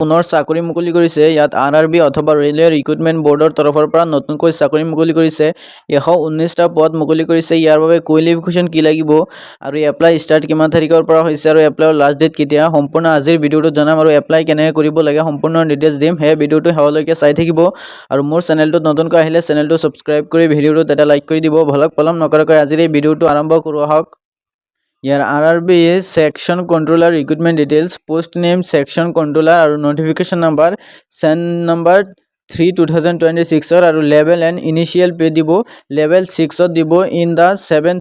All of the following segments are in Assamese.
পুনৰ চাকৰি মুকলি কৰিছে। ইয়াত RRB অথবা ৰেলৱে ৰিক্ৰুটমেণ্ট বৰ্ডৰ তৰফৰ পৰা নতুনকৈ চাকৰি মুকলি কৰিছে। 119টা পদ মুকলি কৰিছে। ইয়াৰ বাবে কোৱালিফিকেশ্যন কি লাগিব আৰু এপ্লাই ষ্টাৰ্ট কিমান তাৰিখৰ পৰা হৈছে আৰু এপ্লাইৰ লাষ্ট ডেট কেতিয়া, সম্পূৰ্ণ আজিৰ ভিডিঅ'টোত জনাম আৰু এপ্লাই কেনেকৈ কৰিব লাগে সম্পূৰ্ণ ডিটেইলছ দিম। সেই ভিডিঅ'টো শেষলৈকে চাই থাকিব আৰু মোৰ চেনেলটোত নতুনকৈ আহিলে চেনেলটো ছাবস্ক্ৰাইব কৰি ভিডিঅ'টোত এটা লাইক কৰি দিব। ভলক পলম নকৰাকৈ আজিৰ এই ভিডিঅ'টো আৰম্ভ কৰোঁ আহক। ইয়াৰ RRB section controller recruitment details, post name section controller আৰু নটিফিকেশ্যন নাম্বাৰ চেন নাম্বাৰ 3/2026 আৰু লেভেল এণ্ড ইনিচিয়েল পে দিব। লেভেল 6ত দিব in the 7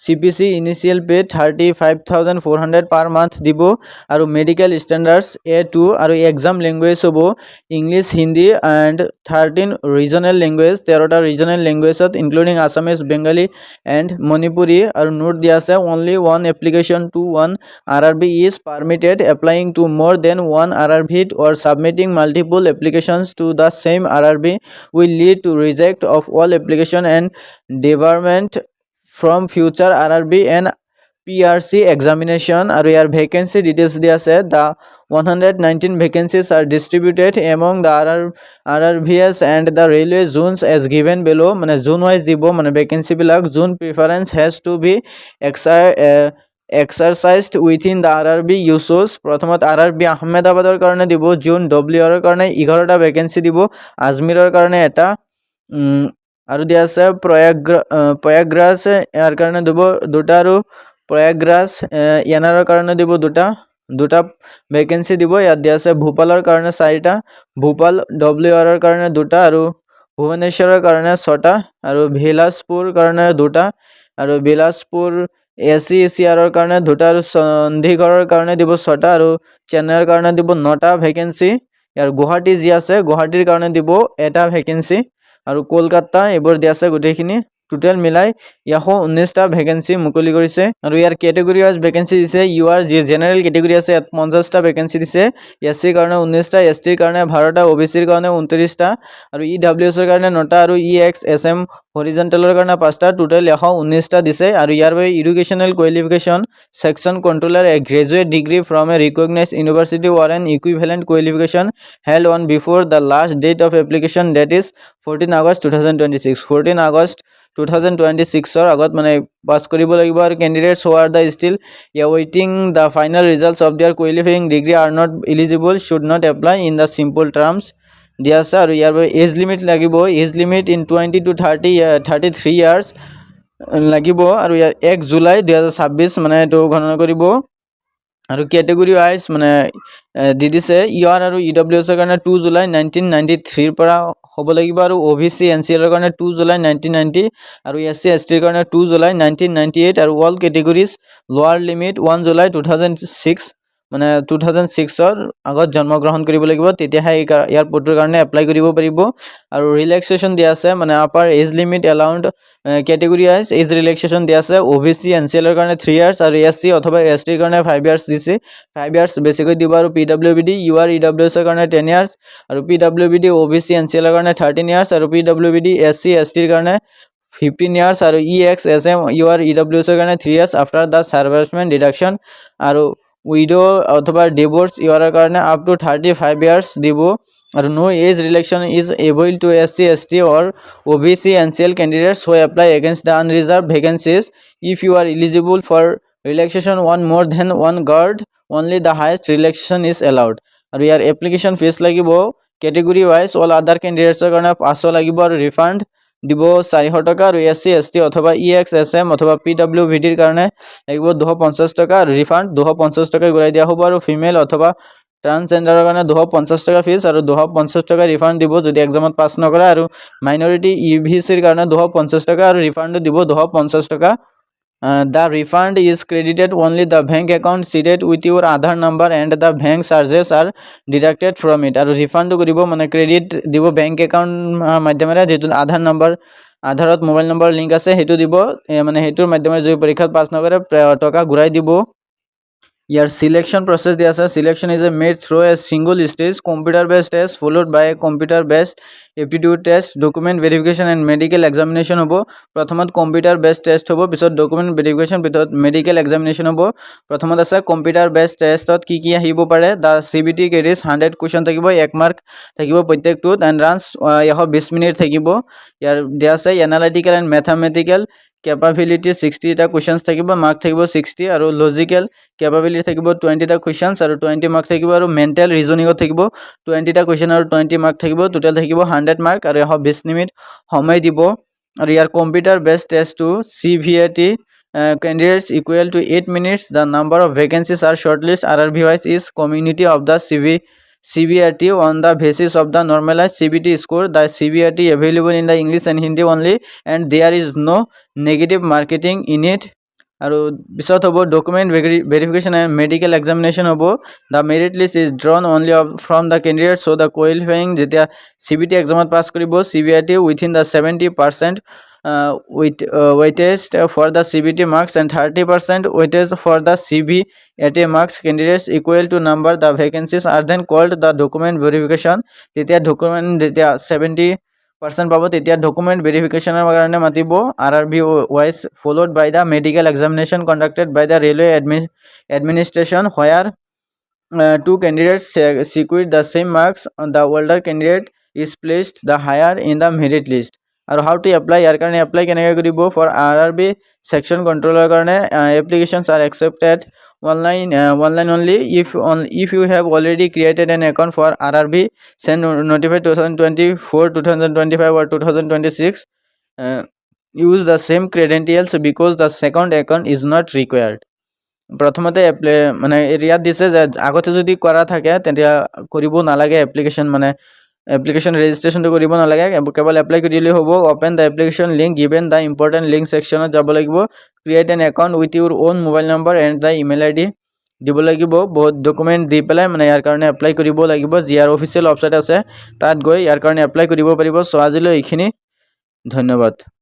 CPC initial pay 35,400 per month দিব আৰু মেডিকেল ষ্টেণ্ডাৰ্ডছ A2 আৰু এক্সাম লেংগুৱেজ হ'ব English, Hindi and 13 regional languages, 13টা ৰিজনেল লেংগুৱেজত including Assamese, Bengali and Manipuri. আৰু নোট দিয়া আছে only one application to one RRB is permitted, applying to more than one RRB or submitting multiple applications to the same RRB will lead to reject of all application and debarment from future RRB and PRC examination. আৰু ইয়াৰ ভেকেঞ্চি ডিটেইলছ দিয়া আছে। The 119 vacancies are distributed among the RRBs and the railway zones as given below, মানে জোন ৱাইজ দিব মানে ভেকেঞ্চিবিলাক। জোন preference has to be exercised within the RRB you choose। প্ৰথমত RRB আহমেদাবাদৰ কাৰণে দিব জোন, WR ৰ কাৰণে 11টা ভেকেঞ্চি দিব, আজমিৰৰ কাৰণে এটা, আৰু দিয়া আছে প্ৰয়াগৰাজ ইয়াৰ কাৰণে দিব দুটা, আৰু প্ৰয়াগৰাজ ইয়ানাৰৰ কাৰণে দিব দুটা ভেকেঞ্চি দিব। ইয়াত দিয়া আছে ভূপালৰ কাৰণে 4টা, ভূপাল WR ৰ কাৰণে দুটা, আৰু ভুৱনেশ্বৰৰ কাৰণে 6টা, আৰু বিলাসপুৰ কাৰণে 2টা, আৰু বিলাসপুৰ SCR ৰ কাৰণে 2টা, আৰু চণ্ডীগড়ৰ কাৰণে দিব 6টা, আৰু চেন্নাইৰ কাৰণে দিব 9টা ভেকেঞ্চি। ইয়াৰ গুৱাহাটী যি আছে গুৱাহাটীৰ কাৰণে দিব এটা ভেকেঞ্চি, আৰু কলকাতা এইবোৰ দিয়া আছে গোটেইখিনি। টোটেল মিলাই 119টা ভেকেঞ্চি মুকলি কৰিছে। আৰু ইয়াৰ কেটেগৰী ৱাইজ ভেকেঞ্চি দিছে। UR যি জেনেৰেল কেটেগৰী আছে ইয়াত 50টা ভেকেঞ্চি দিছে, SC কাৰণে 19টা, ST ৰ কাৰণে 12টা, OBC ৰ কাৰণে 29টা, আৰু EWS ৰ কাৰণে 9টা, আৰু EXSM হৰিজণ্টেলৰ কাৰণে 5টা, টোটেল 119টা দিছে। আৰু ইয়াৰ বাবে educational qualification section controller a graduate degree from a recognized university or an equivalent qualification held on before the last date of application, that is 14 August 2026। 14 August 2026 আগত মানে পাছ কৰিব লাগিব। আৰু candidates who are the still awaiting the final results of their qualifying degree are not eligible should not apply in the simple terms দিয়া আছে। আৰু ইয়াৰ বাবে এজ লিমিট লাগিব, age limit in 20 to 33 years লাগিব। আৰু ইয়াৰ 1 জুলাই 2026 মানে এইটো গণনা কৰিব। আৰু কেটেগৰী ৱাইজ মানে দি দিছে। UR আৰু EWS ৰ কাৰণে 2 জুলাই 1993 পৰা হ'ব লাগিব, আৰু OBC NCL ৰ কাৰণে 2 জুলাই 1990, আৰু SC ST ৰ কাৰণে 2 জুলাই 1998, আৰু অল কেটেগৰীজ লোৱাৰ লিমিট 1 জুলাই 2006, মানে 2006ৰ আগত জন্মগ্ৰহণ কৰিব লাগিব, তেতিয়াহে ইয়াৰ পদটোৰ কাৰণে এপ্লাই কৰিব পাৰিব। আৰু ৰিলেক্সেশ্যন দিয়া আছে, মানে upper age limit allowed category wise age relaxation দিয়া আছে। OBC NCL ৰ কাৰণে 3 ইয়াৰ্ছ, আৰু SC অথবা ST ৰ কাৰণে 5 ইয়াৰ্ছ দিছে, 5 ইয়াৰ্ছ বেছিকৈ দিব। আৰু PWBD UR EWS ৰ কাৰণে 10 ইয়াৰ্ছ, আৰু PWBD OBC NCL ৰ কাৰণে 13 ইয়াৰ্ছ, আৰু PWBD SC ST ৰ কাৰণে 15 ইয়াৰ্ছ, আৰু EXSM UR EWS ৰ কাৰণে 3 years after the servicemen deduction. আৰু উইডো অথবা ডিভোৰ্স ইয়াৰ কাৰণে আপ টু 35 ইয়াৰ্ছ দিব। আৰু no age relaxation is avail to SC ST or OBC NCL candidates who apply against the unreserved vacancies. If you are eligible for relaxation one more than one guard, only the highest relaxation is allowed। আৰু ইয়াৰ এপ্লিকেশ্যন ফিজ লাগিব কেটেগৰী ৱাইজ। অল আদাৰ কেণ্ডিডেটছৰ কাৰণে 500 লাগিব, আৰু ৰিফাণ্ড দিব 400 টকা, আৰু SC ST অথবা EXSM অথবা PWBD ৰ কাৰণে লাগিব 250 টকা, আৰু ৰিফাণ্ড 250 টকা ঘূৰাই দিয়া হ'ব। আৰু ফিমেল অথবা ট্ৰান্সজেণ্ডাৰৰ কাৰণে 250 টকা ফিজ, আৰু 250 টকা ৰিফাণ্ড দিব যদি এক্সামত পাছ নকৰা। আৰু মাইনৰিটি EBC ৰ কাৰণে 250 টকা, আৰু ৰিফাণ্ডো দিব 250 টকা। The refund is credited only the bank account seated with your Aadhaar number and the bank charges are deducted from it। আৰু ৰিফাণ্ডো কৰিব মানে ক্ৰেডিট দিব বেংক একাউণ্ট মাধ্যমেৰে, যিটো আধাৰ নম্বৰ, আধাৰত মোবাইল নম্বৰ লিংক আছে সেইটো দিব, মানে সেইটোৰ মাধ্যমেৰে যদি পৰীক্ষাত পাছ নকৰে টকা ঘূৰাই দিব। ইয়াৰ সিলেকশন process দিয়া আছে selection is made through a single stage computer based test followed by a computer based aptitude test document verification and medical examination হ'ব প্ৰথমত computer based test হ'ব পিছত document verification পিছত medical examination হ'ব প্ৰথমত আছে computer based testত কি আহিব পাৰে the CBT carries 100 question থাকিব 1 mark থাকিব প্ৰত্যেকটোত and runs 20 মিনিট থাকিব ইয়াৰ দিয়া আছে analytical and mathematical capability 60 টা questions থাকিব mark থাকিব 60 আৰু logical capability থাকিব 20 টা questions আৰু 20 mark থাকিব আৰু mental reasoning থাকিব 20 টা question আৰু 20 mark থাকিব total থাকিব 100 mark আৰু 20 মিনিট সময় দিব আৰু ইয়াৰ computer based test to CVAT candidates equal to 8 minutes the number of vacancies are shortlist RRB wise is community of the CBRT on the basis of the normalized CBT score. The CBRT available in the English and Hindi only and there is no negative marketing in it. আৰু পিছত হ'ব document verification and medical examination হ'ব the merit list is drawn only from the candidates so the qualifying যেতিয়া CBT examত pass কৰিব CBRT within the 70% with weightage for the CBT marks and 30% weightage for the CBAT marks candidates equal to number the vacancies are then called the document verification তেতিয়া document যেতিয়া 70% পাব তেতিয়া document verification ৰ কাৰণে মাতিব RRB wise followed by the medical examination conducted by the railway administration where two candidates secured the same marks the older candidate is placed the higher in the merit list আৰু how to apply ইয়াৰ কাৰণে apply কেনেকৈ কৰিব for RRB section controller কাৰণে applications are accepted online only if you have already created an account for RRB send notified 2024 2025 or 2026 use the same credentials because the second account is not required প্ৰথমতে মানে ইয়াত দিছে যে আগতে যদি কৰা থাকে তেতিয়া কৰিব নালাগে এপ্লিকেশন ৰেজিষ্ট্ৰেচনটো কৰিব নালাগে কেৱল এপ্লাই কৰিলে হ'ব open the application link given the important link সেকশনত যাব লাগিব create an account with your own mobile number and the email ID দিব লাগিব বহুত ডকুমেণ্ট দি পেলাই মানে ইয়াৰ কাৰণে এপ্লাই কৰিব লাগিব জিআৰ অফিচিয়েল ৱেবছাইট আছে তাত গৈ ইয়াৰ কাৰণে এপ্লাই কৰিব পাৰিব সো আজিলৈ এইখিনি ধন্যবাদ